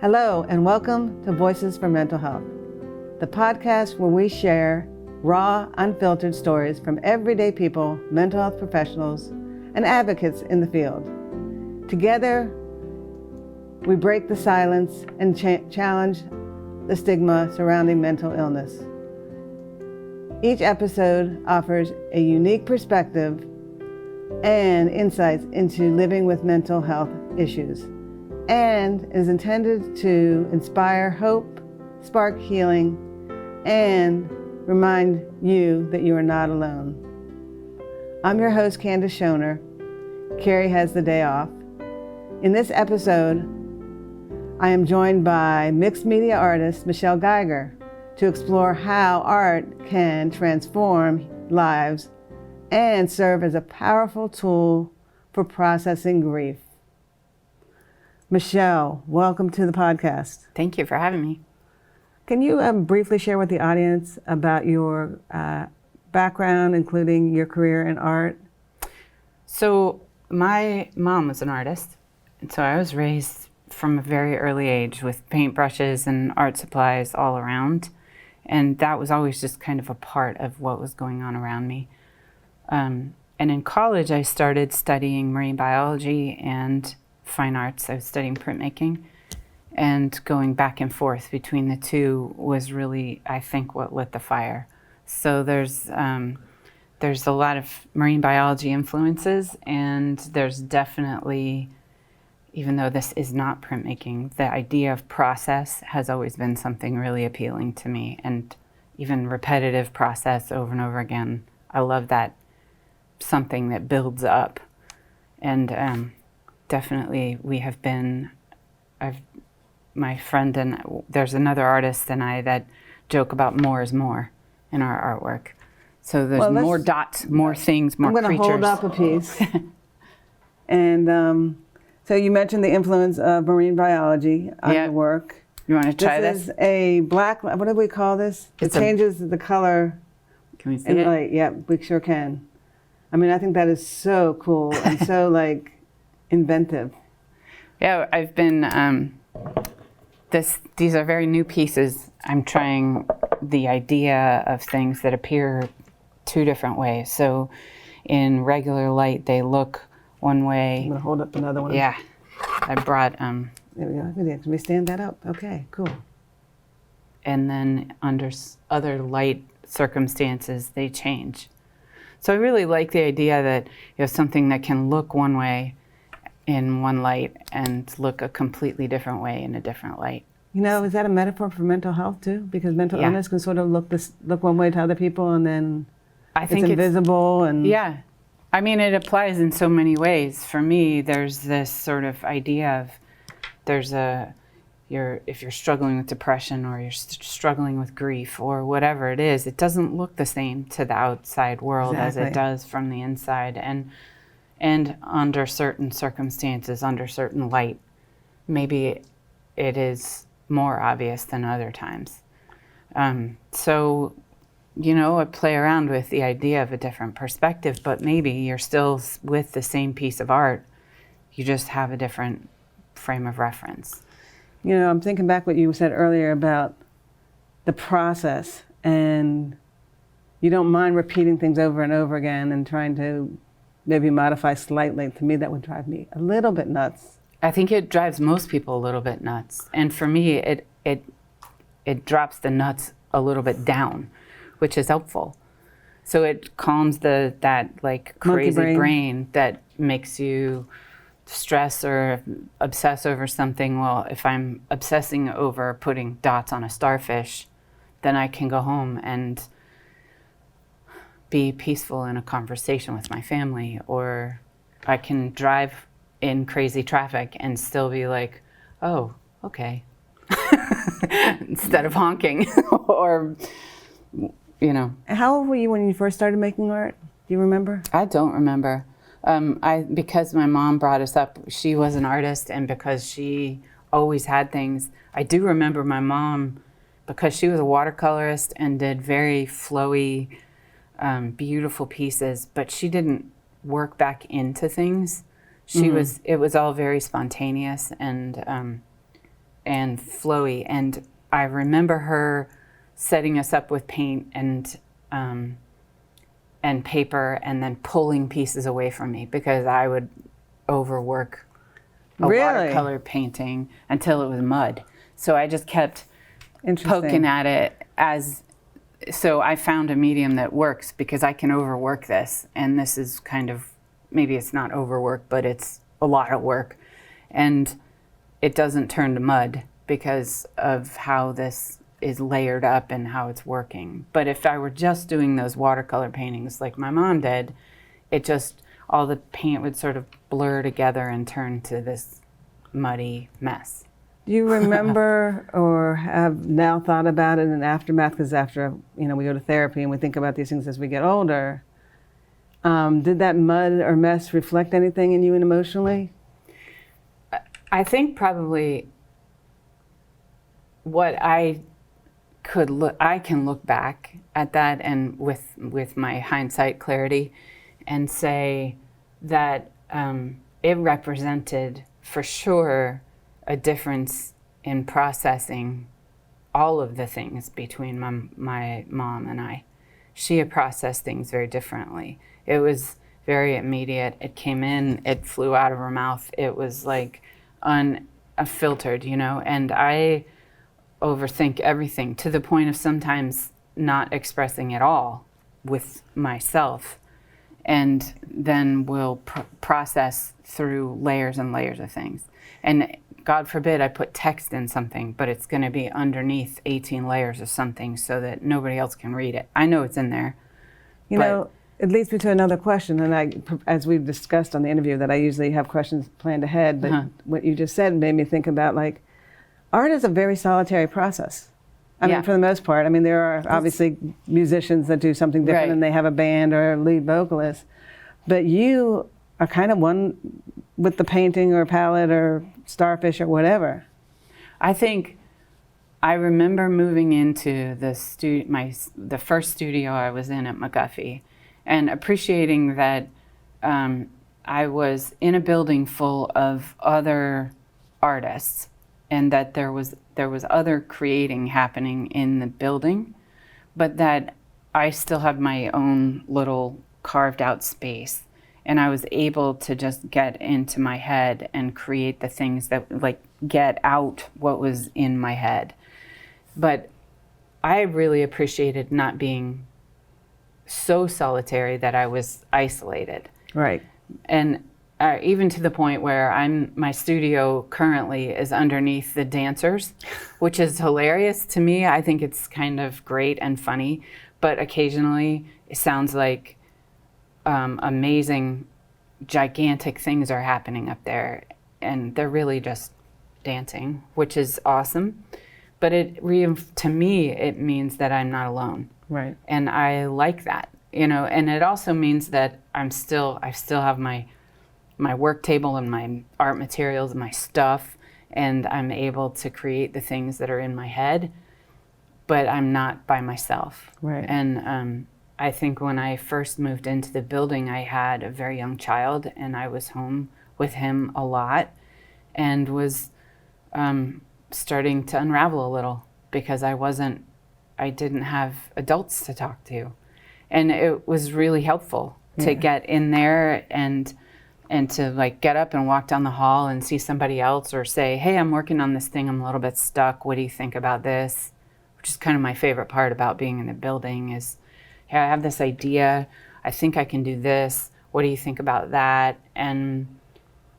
Hello, and welcome to Voices for Mental Health, the podcast where we share raw, unfiltered stories from everyday people, mental health professionals, and advocates in the field. Together, we break the silence and challenge the stigma surrounding mental illness. Each episode offers a unique perspective and insights into living with mental health issues, and is intended to inspire hope, spark healing, and remind you that you are not alone. I'm your host, Candace Schoner. Carrie has the day off. In this episode, I am joined by mixed media artist Michelle Geiger to explore how art can transform lives and serve as a powerful tool for processing grief. Michelle, welcome to the podcast. Thank you for having me. Can you briefly share with the audience about your background, including your career in art? So my mom was an artist, and so I was raised from a very early age with paintbrushes and art supplies all around, and that was always just kind of a part of what was going on around me. And in college, I started studying marine biology and fine arts. I was studying printmaking, and going back and forth between the two was really, I think, what lit the fire. So there's a lot of marine biology influences, and there's definitely, even though this is not printmaking, the idea of process has always been something really appealing to me, and even repetitive process over and over again. I love that, something that builds up. And definitely we have been, my friend and there's another artist and I that joke about more is more in our artwork. So there's more dots, more things, more creatures. I'm going to hold up a piece. And so you mentioned the influence of marine biology on your work. You want to try this? This is a black, what do we call this? It changes the color. Can we see it? Light. Yeah, we sure can. I mean, I think that is so cool and so like inventive. Yeah, I've been, these are very new pieces. I'm trying the idea of things that appear two different ways. So in regular light, they look one way. I'm going to hold up another one. Yeah, I brought, there we go. Can we stand that up? Okay, cool. And then under other light circumstances, they change. So I really like the idea that you have something that can look one way in one light and look a completely different way in a different light. You know, is that a metaphor for mental health too? Because mental illness can sort of look one way to other people, and then I think it's invisible. Yeah, I mean, it applies in so many ways. For me, there's this sort of idea of if you're struggling with depression or you're struggling with grief or whatever it is, it doesn't look the same to the outside world as it does from the inside. And under certain circumstances, under certain light, maybe it is more obvious than other times. So, you know, I play around with the idea of a different perspective, but maybe you're still with the same piece of art. You just have a different frame of reference. You know, I'm thinking back what you said earlier about the process, and you don't mind repeating things over and over again and trying to maybe modify slightly. To me, that would drive me a little bit nuts. I think it drives most people a little bit nuts. And for me, it drops the nuts a little bit down, which is helpful. So it calms that like crazy brain that makes you stress or obsess over something. Well, if I'm obsessing over putting dots on a starfish, then I can go home and be peaceful in a conversation with my family, or I can drive in crazy traffic and still be like, oh, okay, instead of honking. Or, you know. How old were you when you first started making art? Do you remember? I don't remember. Because my mom brought us up, she was an artist, and because she always had things, I do remember my mom, because she was a watercolorist and did very flowy, beautiful pieces, but she didn't work back into things. It was all very spontaneous, and and flowy. And I remember her setting us up with paint and paper, and then pulling pieces away from me because I would overwork a watercolor painting until it was mud. So I just kept poking at it so I found a medium that works because I can overwork this. And this is kind of, maybe it's not overwork, but it's a lot of work. And it doesn't turn to mud because of how this is layered up and how it's working. But if I were just doing those watercolor paintings like my mom did, it just, all the paint would sort of blur together and turn to this muddy mess. Do you remember or have now thought about it in aftermath? Because after, we go to therapy and we think about these things as we get older. Did that mud or mess reflect anything in you emotionally? I think probably what I can look back at that and with my hindsight clarity and say that it represented for sure a difference in processing all of the things between my mom and I. She had processed things very differently. It was very immediate. It came in, it flew out of her mouth. It was like unfiltered, and I overthink everything to the point of sometimes not expressing at all with myself, and then will process through layers and layers of things. And God forbid I put text in something, but it's going to be underneath 18 layers of something so that nobody else can read it. I know it's in there. It leads me to another question, and as we've discussed on the interview, that I usually have questions planned ahead, but what you just said made me think about, art is a very solitary process. I mean, for the most part. I mean, there are obviously musicians that do something different and they have a band or a lead vocalist, but you are kind of one with the painting or palette or starfish or whatever. I think I remember moving into the first studio I was in at McGuffey, and appreciating that I was in a building full of other artists, and that there was other creating happening in the building, but that I still had my own little carved out space, and I was able to just get into my head and create the things that get out what was in my head. But I really appreciated not being so solitary that I was isolated. Right. And even to the point where my studio currently is underneath the dancers, which is hilarious to me. I think it's kind of great and funny, but occasionally it sounds like amazing, gigantic things are happening up there, and they're really just dancing, which is awesome. But to me, it means that I'm not alone. Right. And I like that, and it also means that I still have my work table and my art materials and my stuff, and I'm able to create the things that are in my head, but I'm not by myself. Right. And I think when I first moved into the building, I had a very young child, and I was home with him a lot, and was starting to unravel a little because I didn't have adults to talk to. And it was really helpful to get in there and to get up and walk down the hall and see somebody else, or say, hey, I'm working on this thing, I'm a little bit stuck, what do you think about this? Which is kind of my favorite part about being in the building is, hey, I have this idea, I think I can do this, what do you think about that? And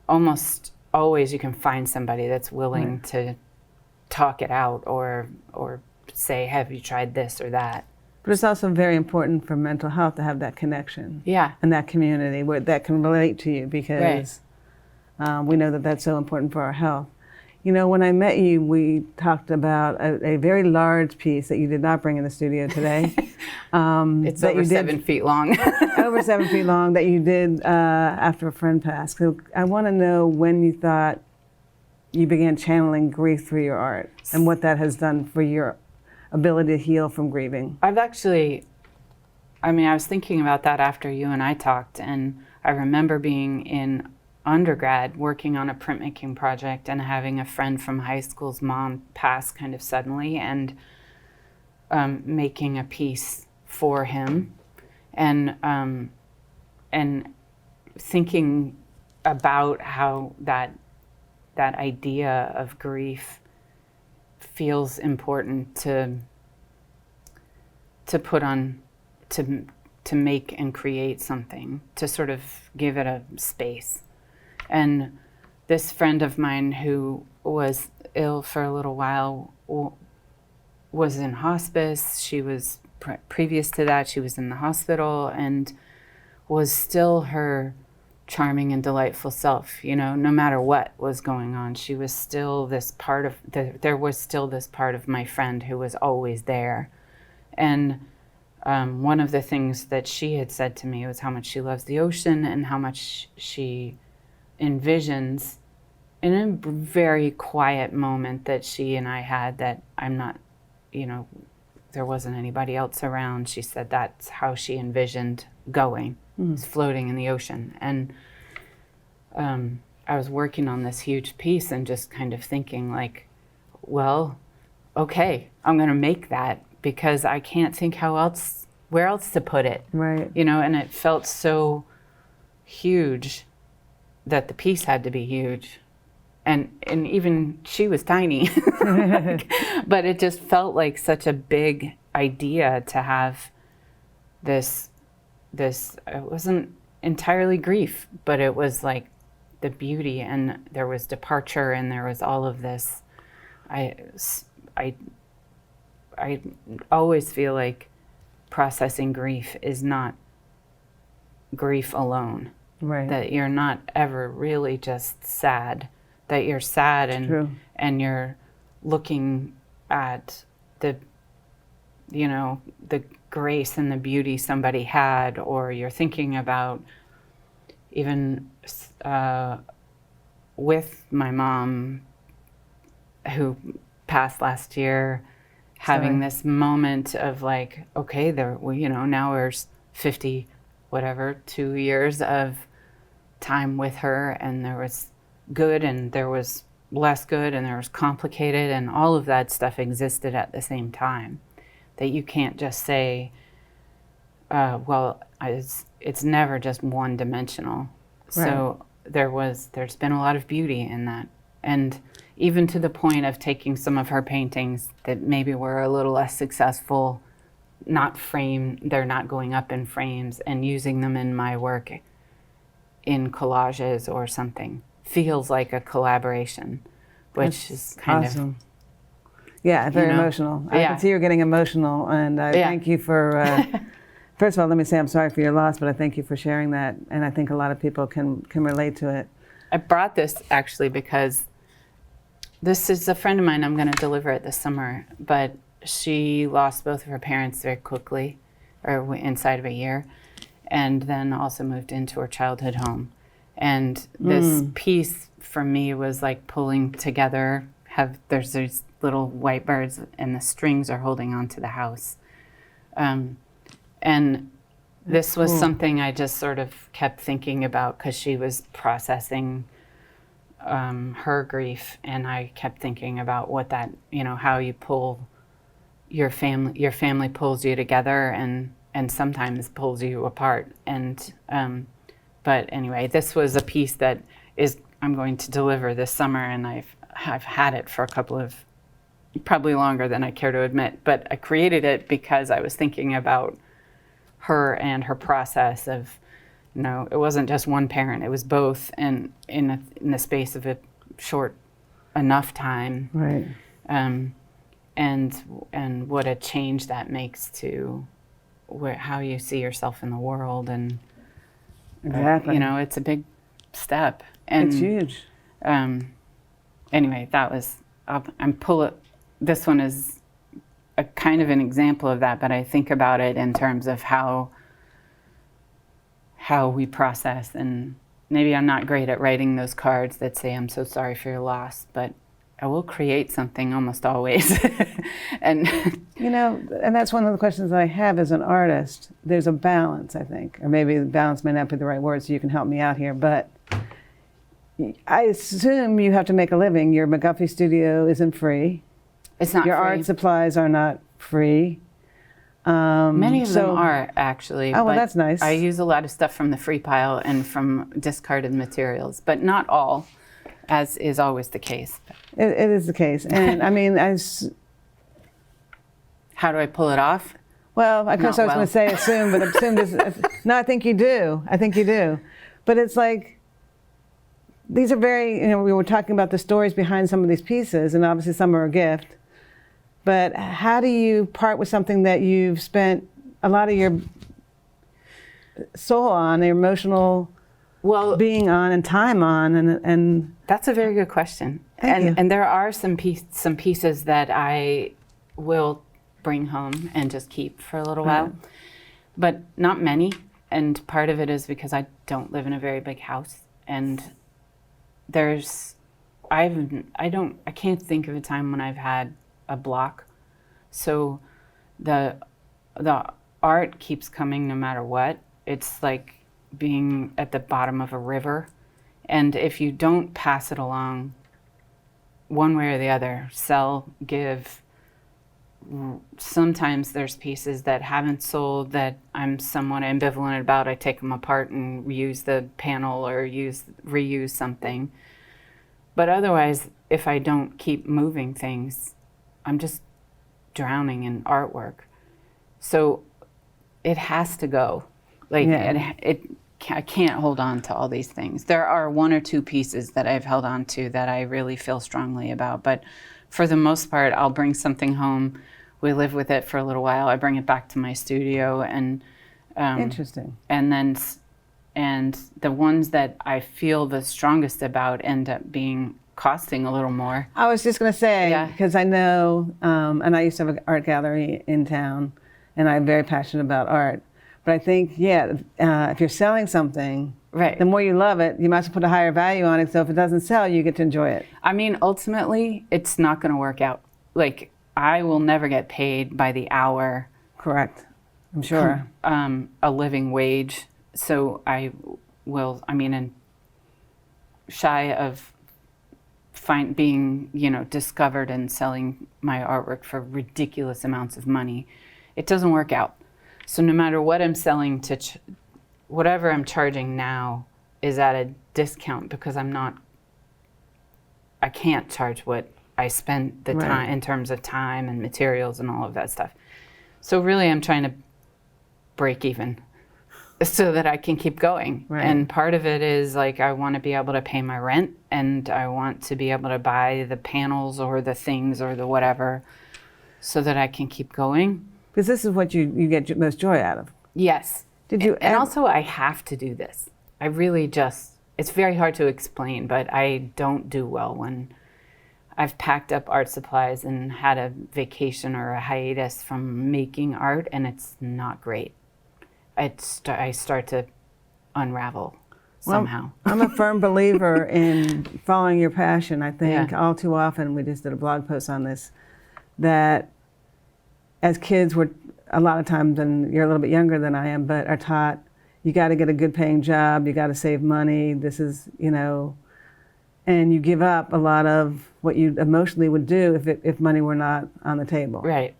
almost always you can find somebody that's willing to talk it out or say, have you tried this or that? But it's also very important for mental health to have that connection. Yeah. And that community where that can relate to you, because we know that that's so important for our health. When I met you, we talked about a very large piece that you did not bring in the studio today. It's over 7 feet long. Over 7 feet long, that you did after a friend passed. So I want to know when you thought you began channeling grief through your art, and what that has done for your ability to heal from grieving. I was thinking about that after you and I talked, and I remember being in undergrad working on a printmaking project and having a friend from high school's mom pass kind of suddenly, and making a piece for him, and thinking about how that idea of grief feels important to put on, to make and create something, to sort of give it a space. And this friend of mine who was ill for a little while was in hospice. She was, previous to that, she was in the hospital, and was still her charming and delightful self, you know, no matter what was going on. She was still this part of, there was still this part of my friend who was always there. And one of the things that she had said to me was how much she loves the ocean and how much she envisions, in a very quiet moment that she and I had, that I'm not, you know, there wasn't anybody else around. She said that's how she envisioned going, was floating in the ocean. And I was working on this huge piece and just kind of thinking like, well, okay, I'm going to make that, because I can't think where else to put it. Right. You know, and it felt so huge that the piece had to be huge. And even she was tiny, but it just felt like such a big idea to have this, it wasn't entirely grief, but it was like the beauty, and there was departure, and there was all of this. I always feel like processing grief is not grief alone. Right. That you're not ever really just sad, that you're sad and you're looking at the, you know, the grace and the beauty somebody had, or you're thinking about, even with my mom who passed last year, having this moment of like, okay, you know, now there's 2 years of time with her, and there was good and there was less good and there was complicated, and all of that stuff existed at the same time, that you can't just say, well, it's never just one dimensional. Right. So there's been a lot of beauty in that. And even to the point of taking some of her paintings that maybe were a little less successful, they're not going up in frames, and using them in my work in collages or something, feels like a collaboration, which is kind awesome. Yeah, very emotional. I can see you're getting emotional, and I thank you for, first of all, let me say I'm sorry for your loss, but I thank you for sharing that, and I think a lot of people can relate to it. I brought this actually because this is a friend of mine. I'm going to deliver it this summer, but she lost both of her parents very quickly, or inside of a year, and then also moved into her childhood home. And this piece for me was like pulling together, there's these little white birds and the strings are holding on to the house. And this was something I just sort of kept thinking about, because she was processing her grief, and I kept thinking about what that, you know, how you pull your family pulls you together and sometimes pulls you apart. And but anyway, this was a piece that I'm going to deliver this summer, and I've had it for a couple of, probably longer than I care to admit, but I created it because I was thinking about her and her process of, you know, it wasn't just one parent, it was both, and in the space of a short enough time. Right. And what a change that makes to how you see yourself in the world. And exactly. You know, it's a big step. And it's huge. Anyway, that was, this one is a kind of an example of that, but I think about it in terms of how we process. And maybe I'm not great at writing those cards that say, I'm so sorry for your loss, but I will create something almost always. And you know, and that's one of the questions I have as an artist. There's a balance, I think, or maybe balance may not be the right word, so you can help me out here, but I assume you have to make a living. Your McGuffey studio isn't free. It's not Your free. art supplies are not free. Many of them are, actually. Oh, well, but that's nice. I use a lot of stuff from the free pile and from discarded materials, but not all, as is always the case. It is the case. And I mean, How do I pull it off? well, of course I was going to say assume, but assume is, no, I think you do. I think you do. But it's like, these are very, we were talking about the stories behind some of these pieces, and obviously some are a gift. But how do you part with something that you've spent a lot of your soul on, your emotional being on, and time on, and that's a very good question. Thank you. And there are some pieces that I will bring home and just keep for a little while, but not many. And part of it is because I don't live in a very big house, and I can't think of a time when I've had a block. So the art keeps coming no matter what. It's like being at the bottom of a river, and if you don't pass it along one way or the other, sell, give, sometimes there's pieces that haven't sold that I'm somewhat ambivalent about. I take them apart and reuse the panel or reuse something. But otherwise, if I don't keep moving things, I'm just drowning in artwork. So it has to go. Like I can't hold on to all these things. There are one or two pieces that I've held on to that I really feel strongly about, but for the most part, I'll bring something home. We live with it for a little while. I bring it back to my studio, and interesting. And the ones that I feel the strongest about end up costing a little more. I was just going to say, because I know, and I used to have an art gallery in town, and I'm very passionate about art. But I think, if you're selling something, the more you love it, you might as well put a higher value on it. So if it doesn't sell, you get to enjoy it. I mean, ultimately, it's not going to work out. Like, I will never get paid by the hour. Correct. I'm sure. A living wage. So and shy of being, discovered and selling my artwork for ridiculous amounts of money, it doesn't work out. So no matter what I'm selling whatever I'm charging now is at a discount because I can't charge what I spent the time in terms of time and materials and all of that stuff. So really I'm trying to break even so that I can keep going. Right. And part of it is like I want to be able to pay my rent, and I want to be able to buy the panels or the things or the whatever so that I can keep going. Because this is what you get most joy out of. Yes. And also I have to do this. I really it's very hard to explain, but I don't do well when I've packed up art supplies and had a vacation or a hiatus from making art, and it's not great. I start to unravel somehow. I'm a firm believer in following your passion. I think all too often, we just did a blog post on this, that as kids, we're a lot of times, and you're a little bit younger than I am, but are taught, you got to get a good paying job, you got to save money, this is, and you give up a lot of what you emotionally would do if money were not on the table. Right.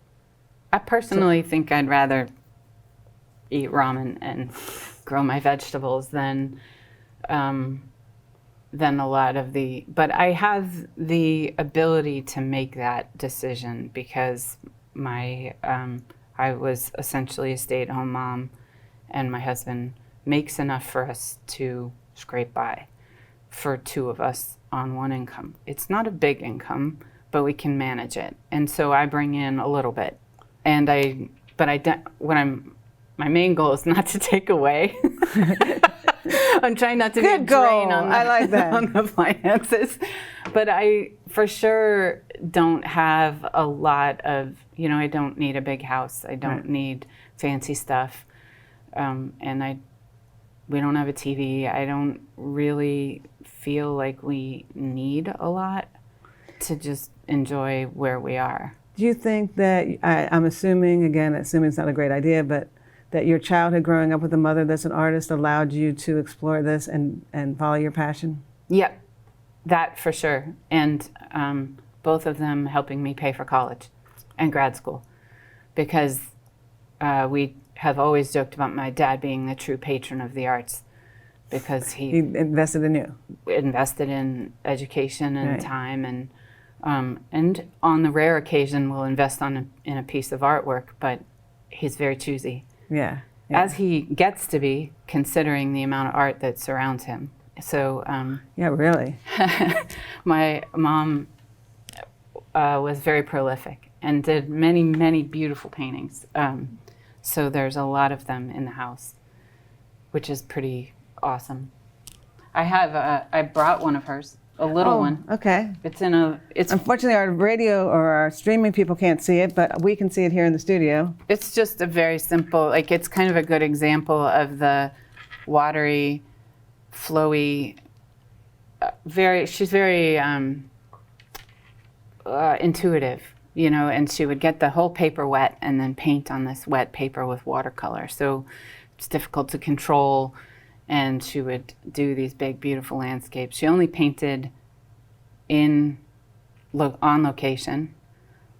I personally think I'd rather eat ramen and grow my vegetables than a lot of but I have the ability to make that decision because I was essentially a stay-at-home mom, and my husband makes enough for us to scrape by for two of us on one income. It's not a big income, but we can manage it. And so I bring in a little bit. And my main goal is not to take away. I'm trying not to be a drain on the finances. But I for sure don't have a lot of, I don't need a big house. I don't need fancy stuff. And we don't have a TV. I don't really feel like we need a lot to just enjoy where we are. Do you think that, I'm assuming it's not a great idea, but that your childhood growing up with a mother that's an artist allowed you to explore this and follow your passion? Yep. That for sure. And both of them helping me pay for college and grad school, because we have always joked about my dad being the true patron of the arts, because he invested in you. Invested in education and Right. time, and on the rare occasion will invest in a piece of artwork, but he's very choosy. Yeah. As he gets to be, considering the amount of art that surrounds him. So Yeah, really. my mom was very prolific and did many, many beautiful paintings. So there's a lot of them in the house, which is pretty awesome. I brought one of hers, a little one. Okay. It's Unfortunately, our radio or our streaming people can't see it, but we can see it here in the studio. It's just a very simple, like, it's kind of a good example of the watery, flowy, she's very intuitive, you know, and she would get the whole paper wet and then paint on this wet paper with watercolor. So it's difficult to control, and she would do these big, beautiful landscapes. She only painted on location.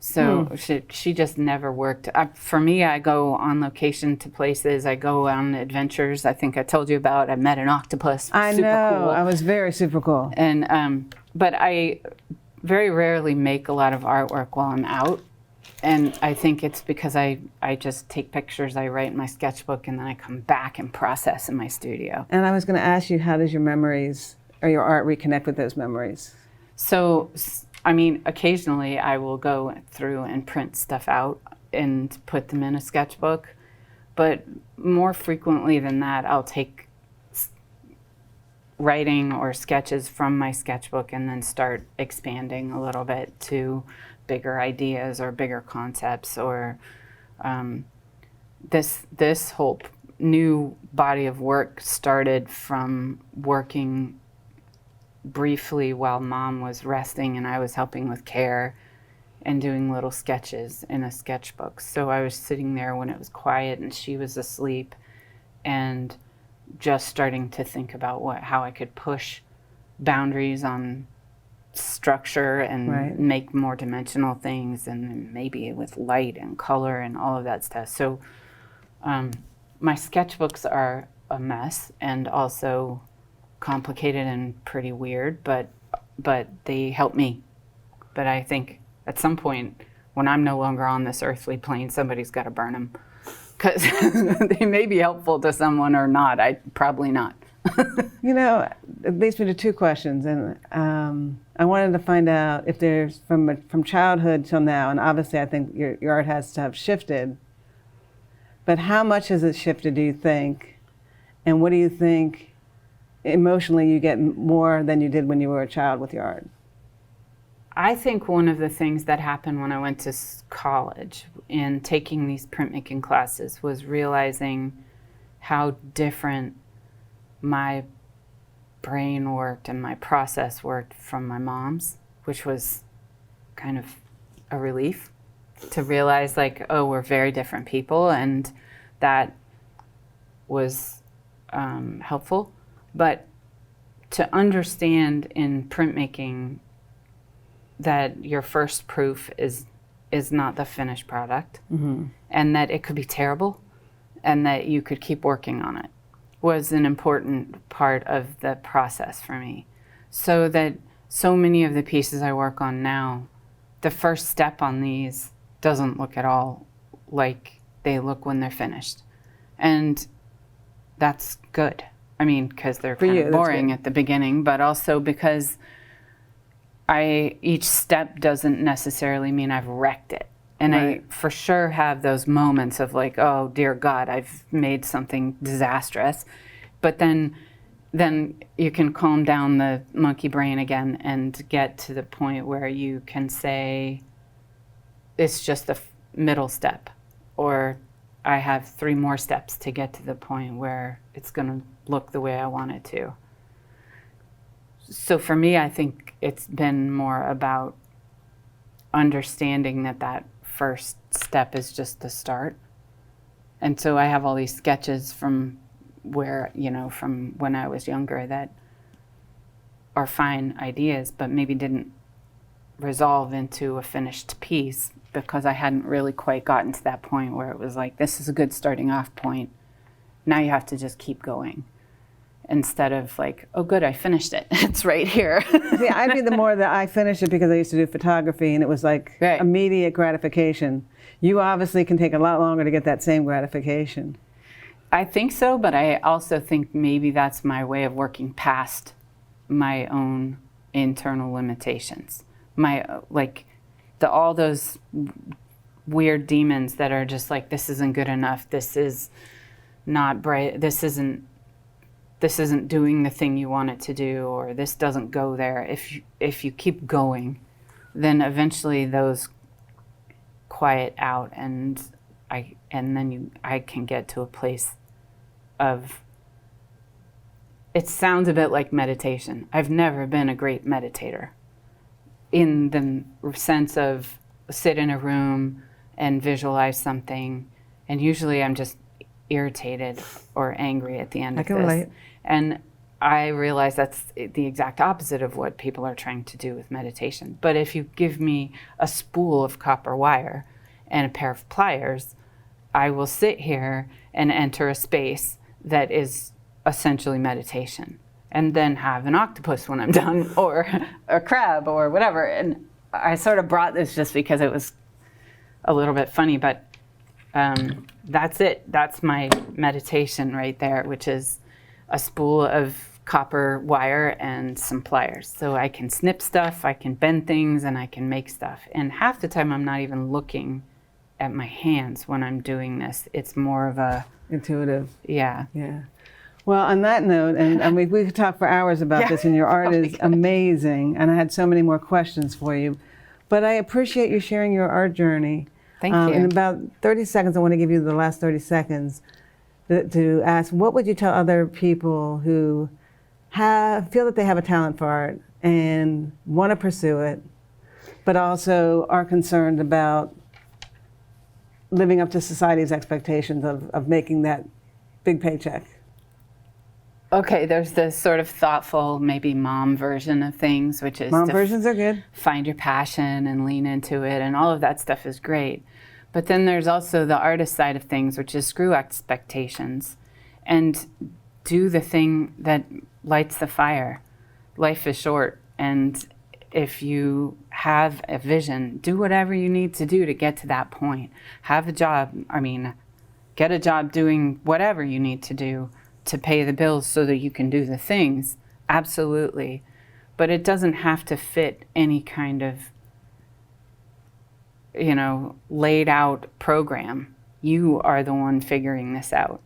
So she just never worked. For me, I go on location to places. I go on adventures. I think I told you about. I met an octopus. I super know. cool. I was very super cool. And but I very rarely make a lot of artwork while I'm out. And I think it's because I just take pictures, I write in my sketchbook, and then I come back and process in my studio. And I was going to ask you, how does your memories or your art reconnect with those memories? So, I mean, occasionally I will go through and print stuff out and put them in a sketchbook. But more frequently than that, I'll take writing or sketches from my sketchbook and then start expanding a little bit to bigger ideas or bigger concepts, or this whole new body of work started from working briefly while Mom was resting and I was helping with care and doing little sketches in a sketchbook. So I was sitting there when it was quiet and she was asleep, and just starting to think about how I could push boundaries on structure and Right. make more dimensional things, and maybe with light and color and all of that stuff. So my sketchbooks are a mess and also complicated and pretty weird, but they help me. But I think at some point when I'm no longer on this earthly plane, somebody's got to burn them, because they may be helpful to someone or not. Probably not. You know, it leads me to two questions, and I wanted to find out if there's from childhood till now, and obviously I think your art has to have shifted, but how much has it shifted, do you think? And what do you think emotionally you get more than you did when you were a child with your art? I think one of the things that happened when I went to college and taking these printmaking classes was realizing how different my brain worked and my process worked from my mom's, which was kind of a relief to realize, like, oh, we're very different people, and that was helpful. But to understand in printmaking that your first proof is not the finished product, Mm-hmm. and that it could be terrible, and that you could keep working on it, was an important part of the process for me. So that so many of the pieces I work on now, the first step on these doesn't look at all like they look when they're finished. And that's good. I mean, because they're kind of boring at the beginning, but also because each step doesn't necessarily mean I've wrecked it. And Right. I for sure have those moments of like, oh, dear God, I've made something disastrous. But then you can calm down the monkey brain again and get to the point where you can say, it's just the middle step, or I have 3 more steps to get to the point where it's going to look the way I want it to. So for me, I think it's been more about understanding that first step is just the start. And so I have all these sketches from when I was younger that are fine ideas, but maybe didn't resolve into a finished piece because I hadn't really quite gotten to that point where it was like, this is a good starting off point. Now you have to just keep going. Instead of like, oh good, I finished it. It's right here. See, I'd be the more that I finished it because I used to do photography and it was like right. immediate gratification. You obviously can take a lot longer to get that same gratification. I think so, but I also think maybe that's my way of working past my own internal limitations. All those weird demons that are just like, this isn't good enough, this is not bright, this isn't doing the thing you want it to do, or this doesn't go there. If you keep going, then eventually those quiet out, and I can get to a place of, it sounds a bit like meditation. I've never been a great meditator in the sense of sit in a room and visualize something, and usually I'm just irritated or angry at the end of this. Relate. And I realize that's the exact opposite of what people are trying to do with meditation. But if you give me a spool of copper wire and a pair of pliers, I will sit here and enter a space that is essentially meditation, and then have an octopus when I'm done, or a crab, or whatever. And I sort of brought this just because it was a little bit funny, but that's it. That's my meditation right there, which is a spool of copper wire and some pliers. So I can snip stuff, I can bend things, and I can make stuff. And half the time I'm not even looking at my hands when I'm doing this. It's more of a... Intuitive. Yeah. Yeah. Well, on that note, and I mean, we could talk for hours about this, and your art is amazing, and I had so many more questions for you. But I appreciate you sharing your art journey. Thank you. In about 30 seconds, I want to give you the last 30 seconds to ask, what would you tell other people who feel that they have a talent for art and want to pursue it, but also are concerned about living up to society's expectations of making that big paycheck? Okay, there's this sort of thoughtful, maybe mom version of things, which is mom versions are good. Find your passion and lean into it, and all of that stuff is great. But then there's also the artist side of things, which is screw expectations and do the thing that lights the fire. Life is short, and if you have a vision, do whatever you need to do to get to that point. Have a job, get a job doing whatever you need to do to pay the bills so that you can do the things, absolutely. But it doesn't have to fit any kind of, laid out program. You are the one figuring this out.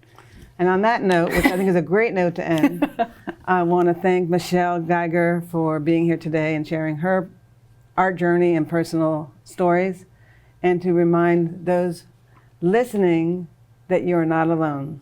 And on that note, which I think is a great note to end, I want to thank Michelle Geiger for being here today and sharing her art journey and personal stories, and to remind those listening that you are not alone.